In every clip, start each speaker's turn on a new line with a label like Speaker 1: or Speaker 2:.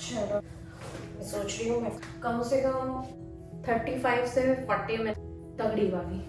Speaker 1: चलो, मैं सोच रही हूँ मैं कम से कम 35 से 40 मिनट तगड़ी वाली।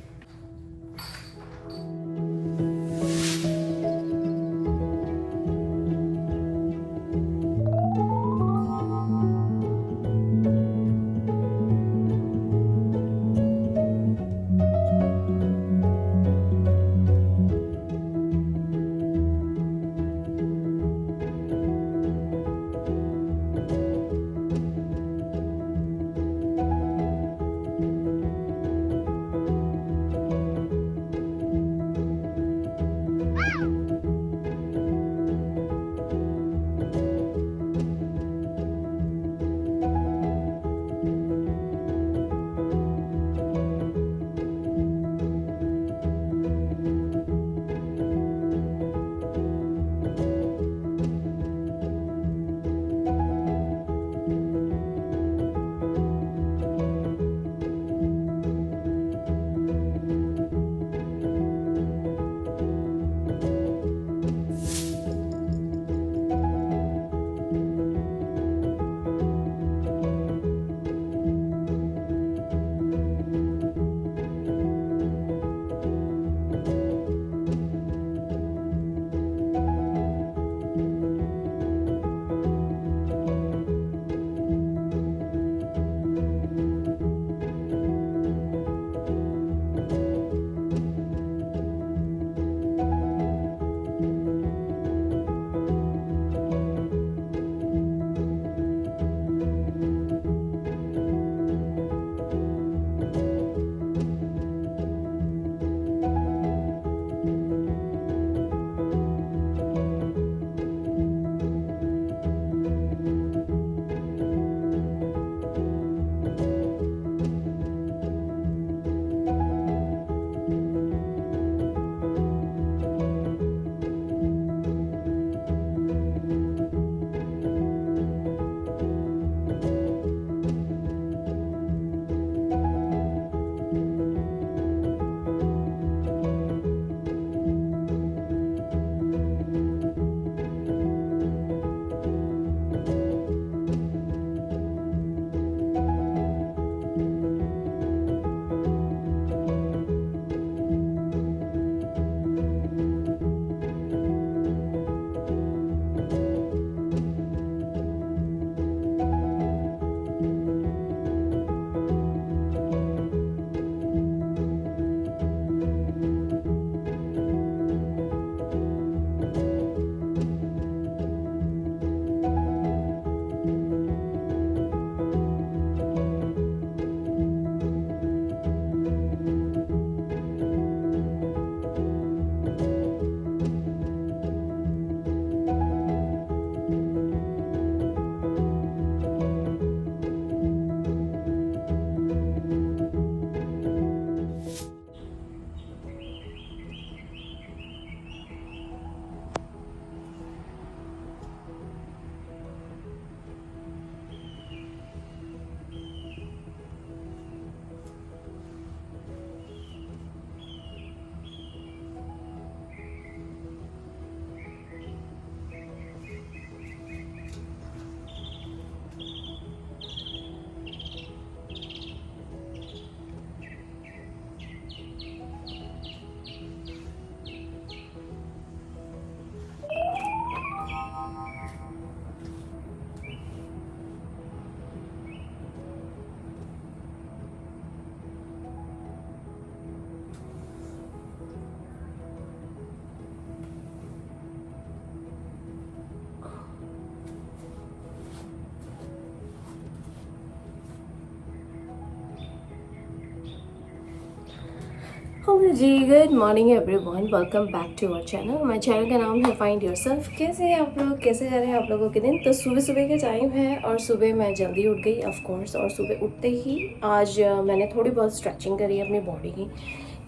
Speaker 1: Hello ji, good morning everyone, welcome back to our channel. हमारे चैनल का नाम है फाइंड योरसेल्फ। कैसे हैं आप लोग, कैसे जा रहे हैं आप लोगों के दिन? तो सुबह सुबह का टाइम है और सुबह मैं जल्दी उठ गई ऑफ कोर्स। और सुबह उठते ही आज मैंने थोड़ी बहुत स्ट्रेचिंग करी अपनी बॉडी की,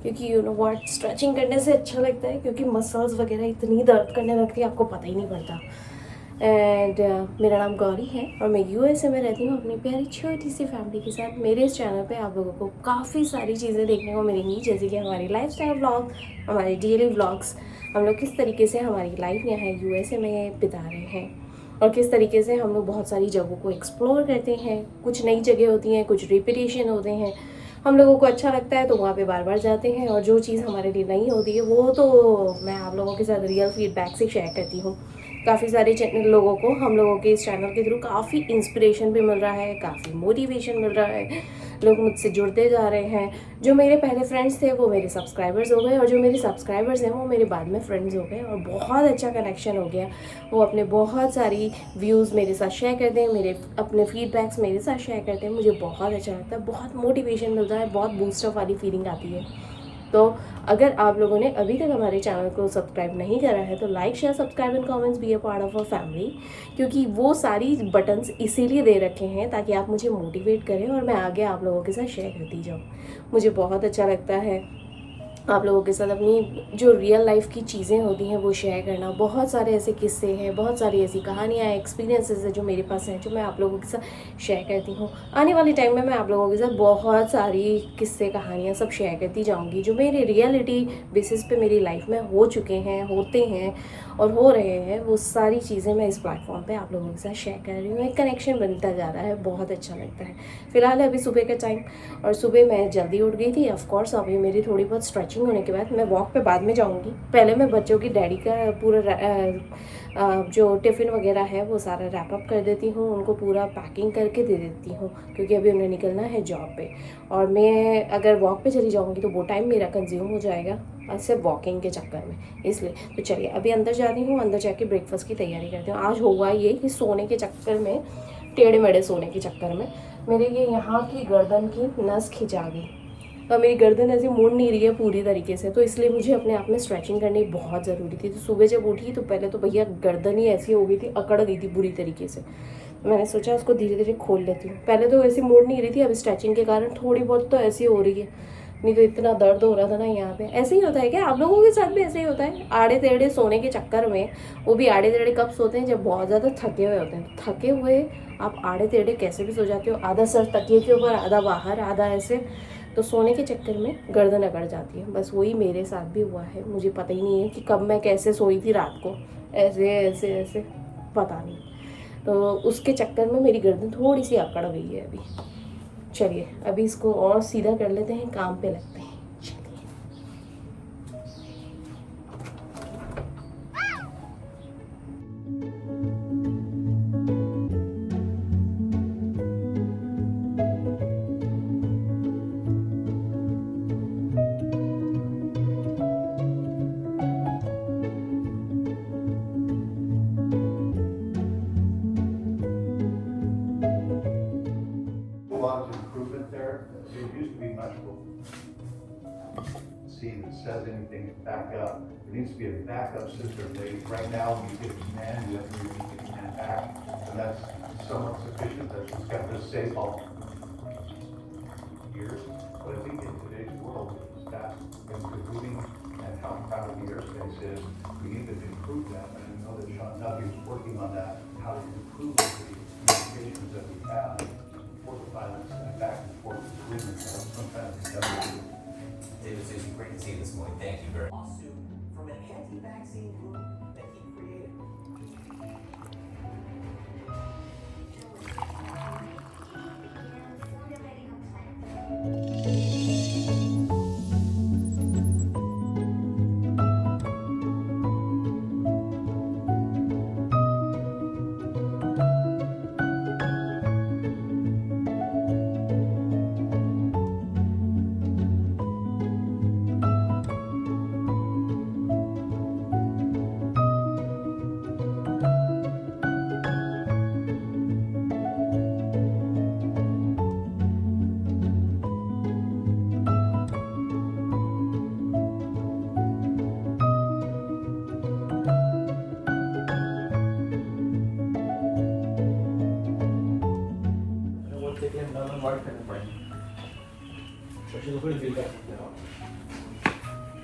Speaker 1: क्योंकि यू नो व्हाट, स्ट्रेचिंग करने से अच्छा लगता है, क्योंकि मसल्स वगैरह इतनी दर्द करने लगती है आपको पता ही नहीं पड़ता। एंड मेरा नाम गौरी है और मैं यूएसए में रहती हूँ अपनी प्यारी छोटी सी फैमिली के साथ। मेरे इस चैनल पे आप लोगों को काफ़ी सारी चीज़ें देखने को मिलेंगी, जैसे कि हमारी लाइफस्टाइल व्लॉग, हमारे डेली व्लॉग्स, हम लोग किस तरीके से हमारी लाइफ यहाँ यूएसए में बिता रहे हैं। और किस तरीके से हम लोग बहुत सारी जगहों को एक्सप्लोर करते हैं। कुछ नई जगह होती हैं, कुछ रिपीटेशन होते हैं, हम लोगों को अच्छा लगता है तो वहाँ पे बार बार जाते हैं, और जो चीज़ हमारे लिए नई होती है वो तो मैं आप लोगों के साथ रियल फीडबैक से शेयर करती हूँ। काफ़ी सारे लोगों को हम लोगों के इस चैनल के थ्रू काफ़ी इंस्पिरेशन भी मिल रहा है, काफ़ी मोटिवेशन मिल रहा है, लोग मुझसे जुड़ते जा रहे हैं। जो मेरे पहले फ्रेंड्स थे वो मेरे सब्सक्राइबर्स हो गए, और जो मेरे सब्सक्राइबर्स हैं वो मेरे बाद में फ्रेंड्स हो गए, और बहुत अच्छा कनेक्शन हो गया। वो अपने बहुत सारी व्यूज़ मेरे साथ शेयर करते हैं, मेरे अपने फीडबैक्स मेरे साथ शेयर करते हैं। मुझे बहुत अच्छा लगता है, बहुत मोटिवेशन मिलता है, बहुत बूस्टअप वाली फीलिंग आती है। तो अगर आप लोगों ने अभी तक हमारे चैनल को सब्सक्राइब नहीं करा है तो like, share, subscribe and comments be a part of a family, क्योंकि वो सारी बटन्स इसीलिए दे रखे हैं ताकि आप मुझे मोटिवेट करें और मैं आगे आप लोगों के साथ शेयर करती जाऊँ। मुझे बहुत अच्छा लगता है आप लोगों के साथ अपनी जो रियल लाइफ की चीज़ें होती हैं वो शेयर करना। बहुत सारे ऐसे किस्से हैं, बहुत सारी ऐसी कहानियाँ हैं, एक्सपीरियंसेस हैं जो मेरे पास हैं, जो मैं आप लोगों के साथ शेयर करती हूँ। आने वाले टाइम में मैं आप लोगों के साथ बहुत सारी किस्से, कहानियाँ सब शेयर करती जाऊँगी जो मेरे रियलिटी बेसिस पे मेरी लाइफ में हो चुके हैं, होते हैं और हो रहे हैं। वो सारी चीज़ें मैं इस प्लेटफॉर्म पे आप लोगों के साथ शेयर कर रही हूँ। एक कनेक्शन बनता जा रहा है, बहुत अच्छा लगता है। फिलहाल अभी सुबह का टाइम, और सुबह मैं जल्दी उठ गई थी। ऑफकोर्स अभी मेरी थोड़ी बहुत स्ट्रेचिंग होने के बाद मैं वॉक पे बाद में जाऊँगी। पहले मैं बच्चों की डैडी का पूरा जो टिफ़िन वगैरह है वो सारा रैप अप कर देती हूँ, उनको पूरा पैकिंग करके दे देती हूँ, क्योंकि अभी उन्हें निकलना है जॉब पे। और मैं अगर वॉक पे चली जाऊँगी तो वो टाइम मेरा कंज्यूम हो जाएगा सिर्फ वॉकिंग के चक्कर में, इसलिए। तो चलिए अभी अंदर जाती हूँ, अंदर जाके ब्रेकफास्ट की तैयारी करती हूँ। आज हुआ ये कि सोने के चक्कर में, टेढ़े मेढ़े सोने के चक्कर में मेरे ये यहाँ की गर्दन की नस खिंचा गई, और मेरी गर्दन ऐसे मुड़ नहीं रही है पूरी तरीके से, तो इसलिए मुझे अपने आप में स्ट्रेचिंग करनी बहुत ज़रूरी थी। तो सुबह जब उठी तो पहले तो भैया गर्दन ही ऐसी हो गई थी, अकड़ गई थी बुरी तरीके से। तो मैंने सोचा उसको धीरे धीरे खोल लेती हूँ। पहले तो ऐसी मुड़ नहीं रही थी, अब स्ट्रेचिंग के कारण थोड़ी बहुत तो ऐसी हो रही है, नहीं तो इतना दर्द हो रहा था ना यहाँ पे। ऐसे ही होता है क्या आप लोगों के साथ भी? ऐसे ही होता है आड़े टेढ़े सोने के चक्कर में? वो भी आड़े टेढ़े कब सोते हैं? जब बहुत ज़्यादा थके हुए होते हैं। थके हुए आप आड़े टेढ़े कैसे भी सो जाते हो, आधा सर तकिए के ऊपर, आधा बाहर, आधा ऐसे। तो सोने के चक्कर में गर्दन अकड़ जाती है। बस वही मेरे साथ भी हुआ है। मुझे पता ही नहीं है कि कब मैं कैसे सोई थी रात को, ऐसे ऐसे ऐसे, पता नहीं। तो उसके चक्कर में मेरी गर्दन थोड़ी सी अकड़ गई है अभी। चलिए अभी इसको और सीधा कर लेते हैं, काम पे लगते हैं।
Speaker 2: lot of improvement there. It used to be much more. See if it says anything back up. There needs to be a backup system. Right now, when you get a command, you have to repeat the command back, and that's somewhat sufficient. That's what's got this safe all years. But I think in today's world, as fast as we're moving and how crowded the airspace is, we need to improve that. And I know that Sean Duffy is working on that, how to improve the communications that we have for the pilots and back and forth between them. Sometimes it's never.
Speaker 3: David, it's great to see you this morning. Thank you very much.
Speaker 4: Lawsuit from an anti-vaccine group that he created.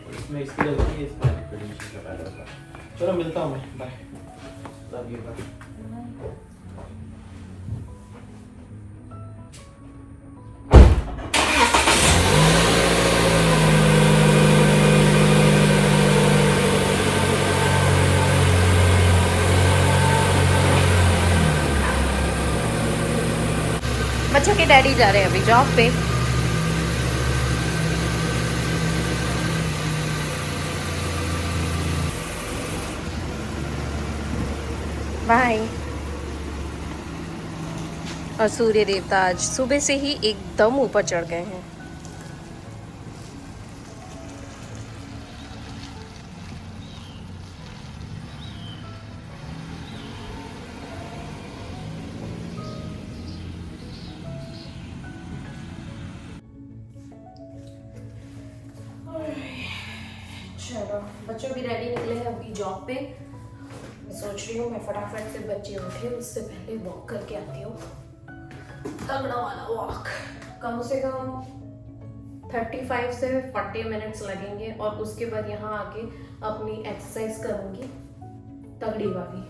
Speaker 5: इसमें इसकी जगह नहीं है, इसमें producer का पहले होगा। चलो मिलता हूँ मैं, बाय। Love you, bye.
Speaker 1: बच्चों के डैडी जा रहे हैं अभी जॉब पे। बाय। और सूर्य देवता आज सुबह से ही एकदम ऊपर चढ़ गए हैं। चलो बच्चों भी रेडी निकले हैं अभी जॉब पे। मैं सोच रही हूँ मैं फटाफट से बच्चे उठे उससे पहले वॉक करके आती हूँ, तगड़ा वाला वॉक। कम से कम 35 से 40 मिनट्स लगेंगे और उसके बाद यहाँ आके अपनी एक्सरसाइज करूँगी तगड़ी वाली।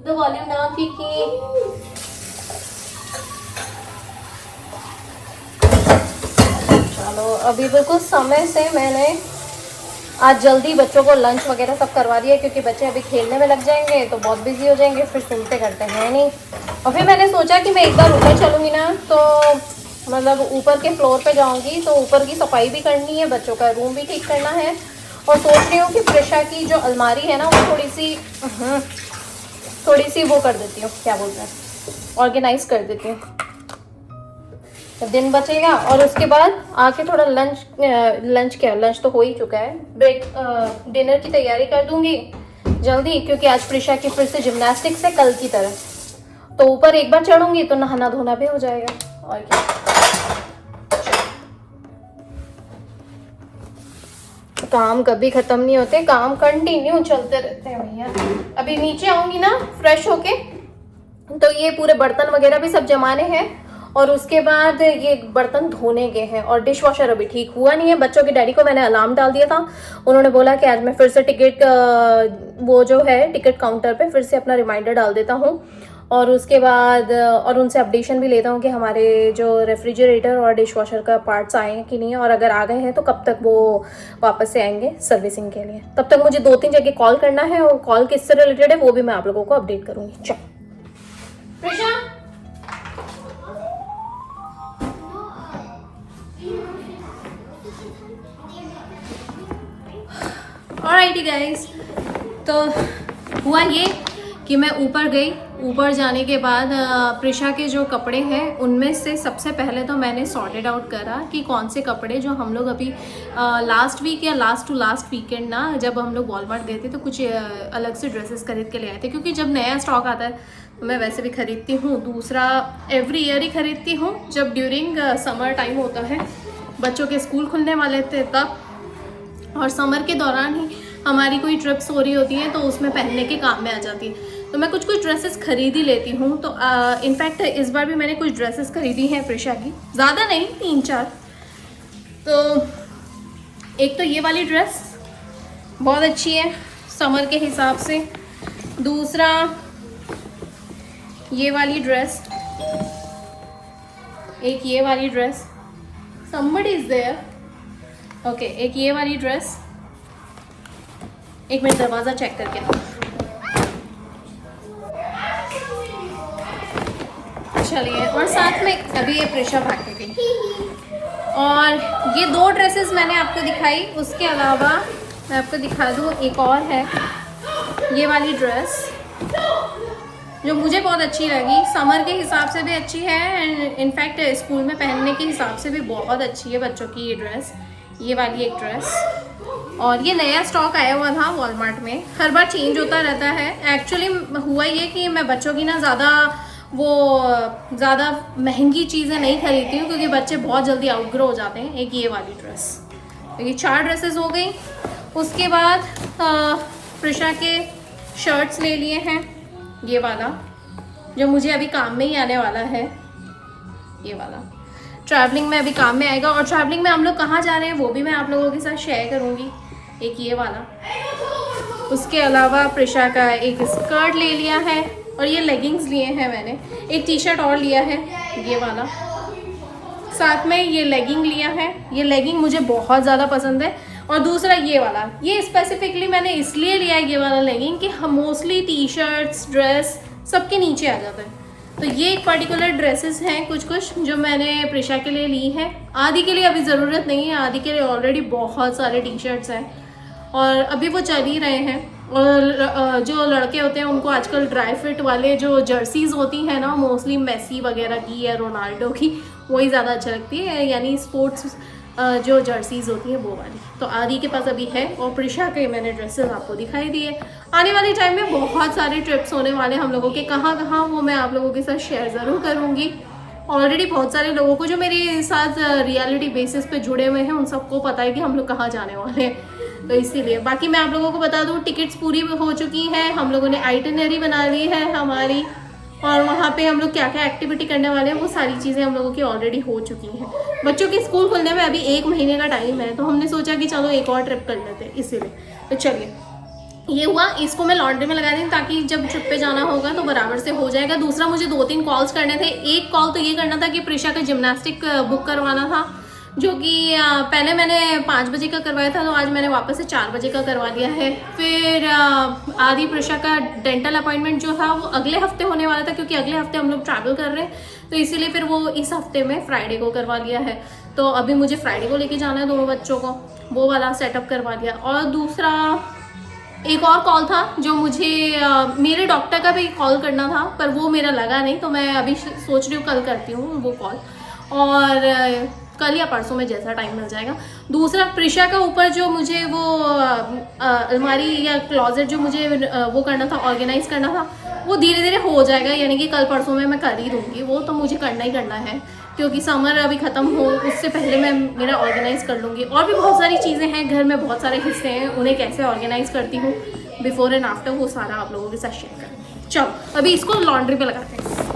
Speaker 1: The volume down, Kiki. चलो अभी बिल्कुल समय से मैंने आज जल्दी बच्चों को लंच वगैरह सब करवा दिया, क्योंकि बच्चे अभी खेलने में लग जाएंगे तो बहुत बिजी हो जाएंगे, फिर सुनते करते हैं नहीं। और फिर मैंने सोचा कि मैं एक बार ऊपर चलूँगी ना, तो मतलब ऊपर के फ्लोर पे जाऊँगी तो ऊपर की सफाई भी करनी है, बच्चों का रूम भी ठीक करना है। और सोच रही हूँ कि प्रिशा की जो अलमारी है ना वो थोड़ी सी वो कर देती हूँ, क्या बोलते हैं, ऑर्गेनाइज कर देती हूँ, तो दिन बचेगा। और उसके बाद आके थोड़ा लंच तो हो ही चुका है, डिनर की तैयारी कर दूंगी जल्दी, क्योंकि आज प्रिशा की फिर से जिम्नास्टिक्स है कल की तरह। तो ऊपर एक बार चढ़ूंगी तो नहाना धोना भी हो जाएगा। और क्या, काम कभी खत्म नहीं होते, काम कंटिन्यू चलते रहते हैं भैया। अभी नीचे आऊंगी ना फ्रेश होके, तो ये पूरे बर्तन वगैरह भी सब जमाने हैं और उसके बाद ये बर्तन धोने के हैं। और डिश वॉशर अभी ठीक हुआ नहीं है। बच्चों के डैडी को मैंने अलार्म डाल दिया था, उन्होंने बोला कि आज मैं फिर से वो जो है टिकट काउंटर पे फिर से अपना रिमाइंडर डाल देता हूँ। और उसके बाद और उनसे अपडेशन भी लेता हूँ कि हमारे जो रेफ्रिजरेटर और डिश वॉशर का पार्ट्स आए हैं कि नहीं है, और अगर आ गए हैं तो कब तक वो वापस से आएंगे सर्विसिंग के लिए। तब तक मुझे 2-3 जगह कॉल करना है और कॉल किससे रिलेटेड है वो भी मैं आप लोगों को अपडेट करूँगी। चलो प्रिशा, ऑलराइटी गाइस, तो हुआ ये कि मैं ऊपर गई। ऊपर जाने के बाद प्रिशा के जो कपड़े हैं उनमें से सबसे पहले तो मैंने सॉर्टेड आउट करा कि कौन से कपड़े जो हम लोग अभी लास्ट वीक या लास्ट टू लास्ट वीकेंड ना, जब हम लोग वॉलमार्ट गए थे तो कुछ अलग से ड्रेसेस खरीद के ले आए थे, क्योंकि जब नया स्टॉक आता है तो मैं वैसे भी खरीदती हूँ। दूसरा एवरी ईयर ही खरीदती हूँ जब ड्यूरिंग समर टाइम होता है, बच्चों के स्कूल खुलने वाले थे तब, और समर के दौरान ही हमारी कोई ट्रिप्स हो रही होती हैं तो उसमें पहनने के काम में आ जाती है। तो मैं कुछ ड्रेसेस खरीद ही लेती हूँ। तो इनफैक्ट इस बार भी मैंने कुछ ड्रेसेस खरीदी हैं प्रिशा की, ज़्यादा नहीं 3-4। तो एक तो ये वाली ड्रेस बहुत अच्छी है समर के हिसाब से। दूसरा ये वाली ड्रेस, एक ये वाली dress, somebody is there, okay, एक ये वाली ड्रेस। एक मिनट दरवाज़ा चेक करके आओ। चलिए, और साथ में अभी ये प्रिशा भाग के गई। और ये 2 ड्रेसेस मैंने आपको दिखाई, उसके अलावा मैं आपको दिखा दूँ एक और है, ये वाली ड्रेस जो मुझे बहुत अच्छी लगी, समर के हिसाब से भी अच्छी है एंड इनफैक्ट स्कूल में पहनने के हिसाब से भी बहुत अच्छी है बच्चों की ये ड्रेस, ये वाली एक ड्रेस। और ये नया स्टॉक आया हुआ था वॉलमार्ट में, हर बार चेंज होता रहता है। एक्चुअली हुआ ये कि मैं बच्चों की ना ज़्यादा महंगी चीज़ें नहीं खरीदती हूँ, क्योंकि बच्चे बहुत जल्दी आउटग्रो हो जाते हैं। एक ये वाली ड्रेस, तो ये 4 ड्रेसेस हो गई। उसके बाद प्रिशा के शर्ट्स ले लिए हैं, ये वाला जो मुझे अभी काम में ही आने वाला है, ये वाला ट्रैवलिंग में अभी काम में आएगा। और ट्रैवलिंग में हम लोग कहाँ जा रहे हैं वो भी मैं आप लोगों के साथ शेयर करूँगी। एक ये वाला, उसके अलावा प्रिशा का एक स्कर्ट ले लिया है और ये लेगिंग्स लिए हैं मैंने। एक टी शर्ट और लिया है ये वाला, साथ में ये लेगिंग लिया है। ये लेगिंग मुझे बहुत ज़्यादा पसंद है। और दूसरा ये वाला, ये स्पेसिफिकली मैंने इसलिए लिया है ये वाला लेगिंग कि हम मोस्टली टी शर्ट्स ड्रेस सबके नीचे आ जाता है। तो ये एक पर्टिकुलर ड्रेसेस हैं कुछ कुछ जो मैंने प्रिशा के लिए ली हैं। आदि के लिए अभी ज़रूरत नहीं है, आदि के लिए ऑलरेडी बहुत सारे टी शर्ट्स हैं और अभी वो चल ही रहे हैं। और जो लड़के होते हैं उनको आजकल ड्राई फिट वाले जो जर्सीज़ होती हैं ना, मोस्टली मेसी वगैरह की या रोनाल्डो की, वही ज़्यादा अच्छी लगती है, यानी स्पोर्ट्स जो जर्सीज़ होती हैं वो वाली। तो आदि के पास अभी है और प्रिशा के मैंने ड्रेसेस आपको दिखाई दिए। आने वाले टाइम में बहुत सारे ट्रिप्स होने वाले हम लोगों के, कहाँ कहाँ वो मैं आप लोगों के साथ शेयर ज़रूर करूँगी। ऑलरेडी बहुत सारे लोगों को जो मेरे साथ रियलिटी बेसिस पे जुड़े हुए हैं उन सबको पता है कि हम लोग कहाँ जाने वाले हैं। तो इसीलिए बाकी मैं आप लोगों को बता दूँ, टिकट्स पूरी हो चुकी हैं, हम लोगों ने आइटिनरी बना ली है हमारी, और वहाँ पे हम लोग क्या क्या एक्टिविटी करने वाले हैं वो सारी चीज़ें हम लोगों की ऑलरेडी हो चुकी हैं। बच्चों के स्कूल खुलने में अभी 1 महीने का टाइम है, तो हमने सोचा कि चलो एक और ट्रिप कर लेते हैं इसीलिए। तो चलिए, ये हुआ, इसको मैं लॉन्ड्री में लगा दी ताकि जब ट्रिप पे जाना होगा तो बराबर से हो जाएगा। दूसरा, मुझे 2-3 कॉल्स करने थे। एक कॉल तो ये करना था कि प्रिशा का जिम्नास्टिक बुक करवाना था, जो कि पहले मैंने 5 बजे का करवाया था, तो आज मैंने वापस से 4 बजे का करवा दिया है। फिर आदि प्रिशा का डेंटल अपॉइंटमेंट जो था वो अगले हफ्ते होने वाला था, क्योंकि अगले हफ्ते हम लोग ट्रैवल कर रहे हैं, तो इसीलिए फिर वो इस हफ्ते में फ्राइडे को करवा लिया है। तो अभी मुझे फ्राइडे को लेके जाना है दोनों बच्चों को, वो वाला सेटअप करवा दिया। और दूसरा एक और कॉल था जो मुझे मेरे डॉक्टर का भी कॉल करना था, पर वो मेरा लगा नहीं, तो मैं अभी सोच रही हूँ कल करती हूँ वो कॉल, और कल या परसों में जैसा टाइम मिल जाएगा। दूसरा, प्रिशा का ऊपर जो मुझे वो अलमारी या क्लॉजेट जो मुझे वो करना था, ऑर्गेनाइज करना था, वो धीरे धीरे हो जाएगा, यानी कि कल परसों में मैं कर ही दूँगी। वो तो मुझे करना ही करना है, क्योंकि समर अभी ख़त्म हो उससे पहले मैं मेरा ऑर्गेनाइज़ कर लूँगी। और भी बहुत सारी चीज़ें हैं घर में, बहुत सारे हिस्से हैं, उन्हें कैसे ऑर्गेनाइज़ करती हूँ बिफोर एंड आफ्टर, वो सारा आप लोगों के साथ शेयर करूँगी। चलो अभी इसको लॉन्ड्री पे लगाते हैं।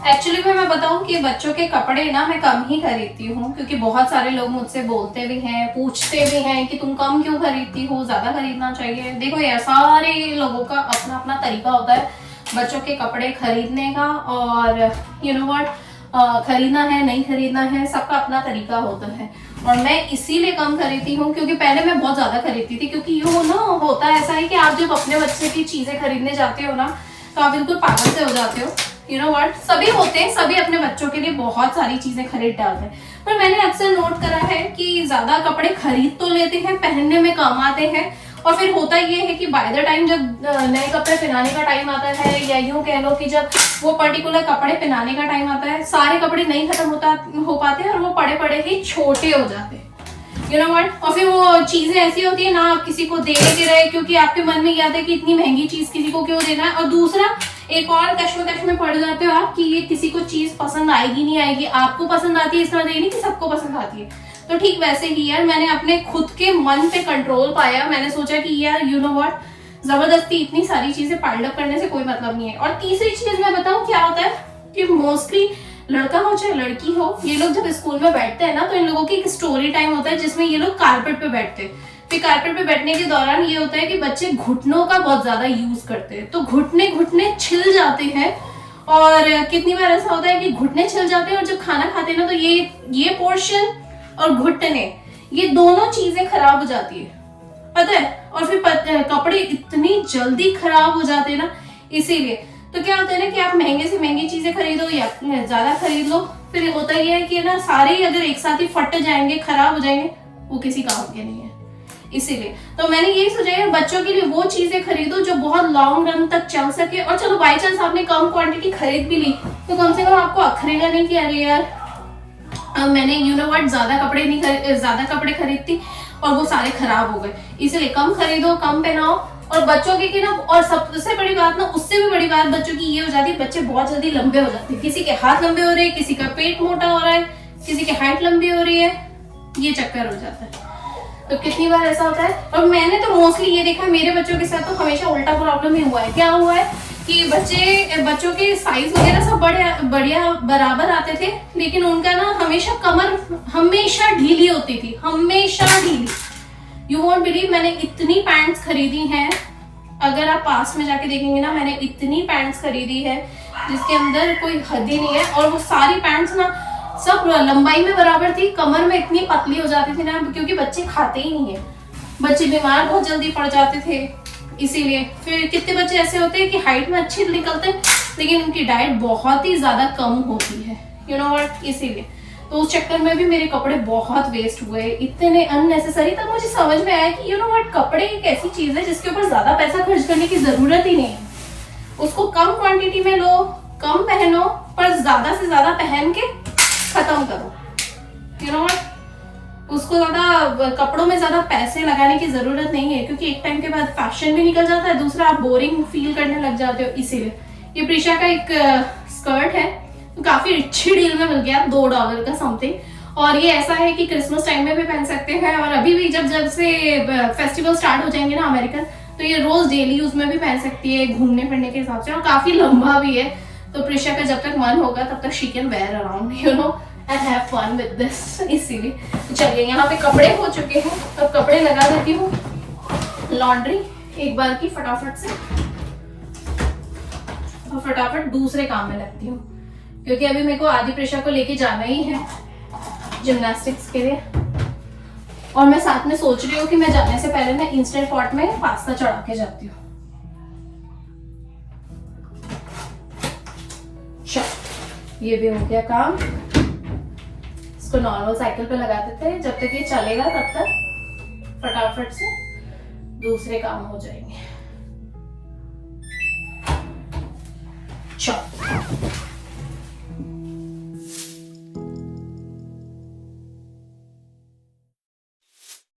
Speaker 1: एक्चुअली मैं बताऊं कि बच्चों के कपड़े ना मैं कम ही खरीदती हूँ, क्योंकि बहुत सारे लोग मुझसे बोलते भी हैं, पूछते भी हैं कि तुम कम क्यों खरीदती हो, ज़्यादा खरीदना चाहिए। देखो यार, सारे लोगों का अपना अपना तरीका होता है बच्चों के कपड़े खरीदने का, और यू नो व्हाट, खरीदना है नहीं खरीदना है, सबका अपना तरीका होता है। और मैं इसीलिए कम खरीदती हूँ, क्योंकि पहले मैं बहुत ज़्यादा खरीदती थी, क्योंकि ये ना होता है ऐसा है कि आप जब अपने बच्चे की चीज़ें खरीदने जाते हो ना, तो आप बिल्कुल पागल से हो जाते हो। यू नो व्हाट, सभी होते हैं, सभी अपने बच्चों के लिए बहुत सारी चीजें खरीद डालते हैं, पर मैंने अक्सर नोट करा है कि ज्यादा कपड़े खरीद तो लेते हैं, पहनने में काम आते हैं, और फिर होता ये है कि बाय द टाइम जब नए कपड़े पहनाने का टाइम आता है, या यूं कह लो कि जब वो पर्टिकुलर कपड़े पहनाने का टाइम आता है, सारे कपड़े नहीं खत्म हो पाते और वो पड़े पड़े ही छोटे हो जाते हैं। यू नो व्हाट, और फिर वो चीजें ऐसी होती है ना, आप किसी को दे के रहे, क्योंकि आपके मन में याद है कि इतनी महंगी चीज किसी को क्यों देना है। और दूसरा, एक और कश्मकश में पड़ जाते हो आप कि ये किसी को चीज पसंद आएगी नहीं आएगी, आपको पसंद आती है, इस तरह नहीं कि सबको पसंद आती है। तो ठीक वैसे ही यार, मैंने अपने खुद के मन पे कंट्रोल पाया। मैंने सोचा कि यार यू नो व्हाट, जबरदस्ती इतनी सारी चीजें पाइल्ड अप करने से कोई मतलब नहीं है। और तीसरी चीज मैं बताऊं क्या होता है कि मोस्टली लड़का हो चाहे लड़की हो, ये लोग जब स्कूल में बैठते हैं ना, तो इन लोगों की एक स्टोरी टाइम होता है जिसमें ये लोग कारपेट पे बैठते हैं। फिर कारपेट पे बैठने के दौरान ये होता है कि बच्चे घुटनों का बहुत ज्यादा यूज करते हैं, तो घुटने छिल जाते हैं। और कितनी बार ऐसा होता है कि घुटने छिल जाते हैं, और जब खाना खाते हैं ना, तो ये पोर्शन और घुटने, ये दोनों चीजें खराब हो जाती है, पता है। और फिर कपड़े इतनी जल्दी खराब हो जाते हैं ना, इसीलिए तो क्या होता है ना कि आप महंगे से महंगी चीजें खरीदो या ज्यादा खरीद लो, फिर होता ये है कि ना सारे अगर एक साथ ही फट जाएंगे, खराब हो जाएंगे, वो किसी काम के नहीं है। इसीलिए तो मैंने यही सोचा है, बच्चों के लिए वो चीजें खरीदो जो बहुत लॉन्ग रन तक चल सके। और चलो बाई चांस आपने कम क्वांटिटी खरीद भी ली, तो कम से कम आपको अखरेगा नहीं कि अरे यार मैंने यू नो व्हाट ज्यादा कपड़े खरीदती और वो सारे खराब हो गए। इसलिए कम खरीदो, कम पहनाओ। और बच्चों के ना, और सबसे बड़ी बात ना, उससे भी बड़ी बात बच्चों की ये हो जाती है, बच्चे बहुत जल्दी लंबे हो जाते हैं। किसी के हाथ लंबे हो रहे हैं, किसी का पेट मोटा हो रहा है, किसी की हाइट लंबी हो रही है, ये चक्कर हो जाता है। तो कितनी बार ऐसा होता है, और मैंने तो मोस्टली ये देखा है, मेरे बच्चों के साथ तो हमेशा उल्टा प्रॉब्लम ही हुआ है। क्या हुआ है कि बच्चों के साइज वगैरह सब बढ़िया बराबर आते थे, लेकिन उनका ना हमेशा कमर हमेशा ढीली होती थी, हमेशा ढीली। यू वॉन्ट बिलीव, मैंने इतनी पैंट्स खरीदी हैं, अगर आप पास में जाके देखेंगे ना, मैंने इतनी पैंट्स खरीदी है जिसके अंदर कोई हद ही नहीं है। और वो सारी पैंट्स ना सब लंबाई में बराबर थी, कमर में इतनी पतली हो जाती थी ना, क्योंकि बच्चे खाते ही नहीं है, बच्चे बीमार बहुत जल्दी पड़ जाते थे। इसीलिए फिर कितने बच्चे ऐसे होते हैं कि हाइट में अच्छे निकलते हैं लेकिन उनकी डाइट बहुत ही ज्यादा कम होती है, यू नो व्हाट। इसीलिए तो उस चक्कर में भी मेरे कपड़े बहुत वेस्ट हुए, इतने अननेसेसरी। तब मुझे समझ में आया कि यू नो व्हाट, कपड़े एक ऐसी चीज है जिसके ऊपर ज्यादा पैसा खर्च करने की जरूरत ही नहीं है। उसको कम क्वांटिटी में लो, कम पहनो, पर ज्यादा से ज्यादा पहन के खत्म करो, यू नो व्हाट। उसको ज्यादा कपड़ों में ज्यादा पैसे लगाने की जरूरत नहीं है, क्योंकि एक टाइम के बाद फैशन भी निकल जाता है, दूसरा आप बोरिंग फील करने लग जाते हो। इसीलिए ये प्रिशा का एक स्कर्ट है, तो काफी अच्छी डील में मिल गया, $2 का समथिंग। और ये ऐसा है कि क्रिसमस टाइम में भी पहन सकते हैं, और अभी भी जब से फेस्टिवल स्टार्ट हो जाएंगे ना अमेरिकन, तो ये रोज डेली यूज में भी पहन सकती है, घूमने फिरने के हिसाब से, और काफी लंबा भी है। तो प्रिशा का जब तक मन होगा तब तक she can wear around, you know, and have fun with this. इसीलिए चलिए, यहाँ पे कपड़े हो चुके हैं, अब कपड़े लगा देती हूँ लॉन्ड्री एक बार की फटाफट से, और फटाफट दूसरे काम में लगती हूँ, क्योंकि अभी मेरे को आदि प्रिशा को लेके जाना ही है जिम्नास्टिक्स के लिए। और मैं साथ में सोच रही हूँ कि मैं जाने से पहले ना इंस्टेंट पॉट में पास्ता चढ़ा के जाती हूँ। ये भी हो गया काम। इसको नॉर्मल साइकिल पे लगा देते हैं, जब तक ये चलेगा तब तक फटाफट से दूसरे काम हो जाएंगे। चलो